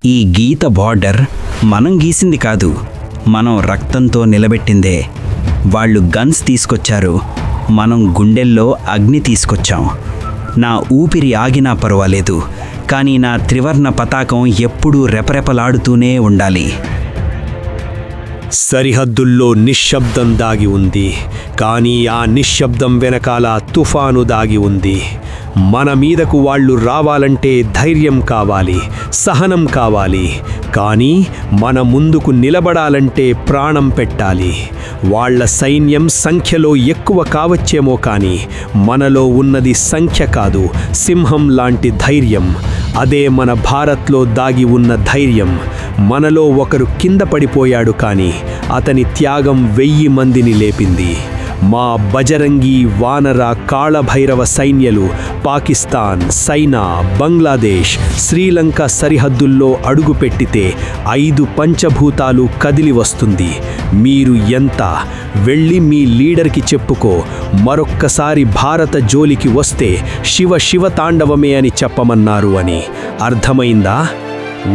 ఈ గీత బార్డర్ మనం గీసింది కాదు, మనం రక్తంతో నిలబెట్టిందే. వాళ్ళు గన్స్ తీసుకొచ్చారు, మనం గుండెల్లో అగ్ని తీసుకొచ్చాం. నా ఊపిరి ఆగినా పర్వాలేదు, కానీ నా త్రివర్ణ పతాకం ఎప్పుడూ రెపరెపలాడుతూనే ఉండాలి. సరిహద్దుల్లో నిశ్శబ్దం దాగి ఉంది, కానీ ఆ నిశ్శబ్దం వెనకాల తుఫాను దాగి ఉంది. మన మీదకు వాళ్ళు రావాలంటే ధైర్యం కావాలి, సహనం కావాలి, కానీ మన ముందుకు నిలబడాలంటే ప్రాణం పెట్టాలి. వాళ్ళ సైన్యం సంఖ్యలో ఎక్కువ కావచ్చేమో, కానీ మనలో ఉన్నది సంఖ్య కాదు, సింహం లాంటి ధైర్యం. అదే మన భారత్లో దాగి ఉన్న ధైర్యం. మనలో ఒకరు కింద పడిపోయాడు, కానీ అతని త్యాగం 1000 మందిని లేపింది. మా బజరంగి, వానర, కాళభైరవ సైన్యాలు పాకిస్తాన్, చైనా, బంగ్లాదేశ్, శ్రీలంక సరిహద్దుల్లో అడుగుపెట్టితే 5 పంచభూతాలు కదిలి వస్తుంది. మీరు ఎంత వెళ్ళి మీ లీడర్కి చెప్పుకో, మరొక్కసారి భారత జోలికి వస్తే శివ శివ తాండవమే అని చెప్పమన్నారు అని. అర్థమైందా?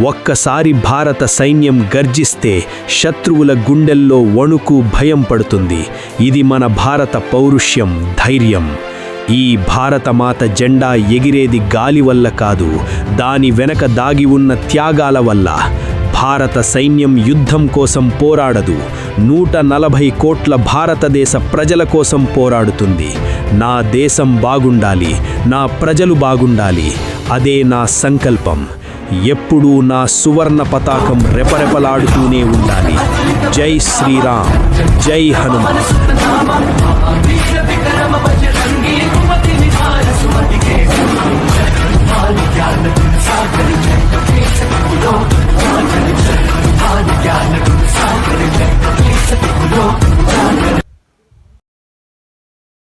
ఒక్కసారి భారత సైన్యం గర్జిస్తే శత్రువుల గుండెల్లో వణుకు, భయం పడుతుంది. ఇది మన భారత పౌరుష్యం, ధైర్యం. ఈ భారతమాత జెండా ఎగిరేది గాలి వల్ల కాదు, దాని వెనక దాగి ఉన్న త్యాగాల వల్ల. భారత సైన్యం యుద్ధం కోసం పోరాడదు, 140 కోట్ల భారతదేశ ప్రజల కోసం పోరాడుతుంది. నా దేశం బాగుండాలి, నా ప్రజలు బాగుండాలి, అదే నా సంకల్పం. ఎప్పుడూ నా సువర్ణ పతాకం రెపరెపలాడుతూనే ఉండాలి. జై శ్రీరామ్, జై హనుమాన్.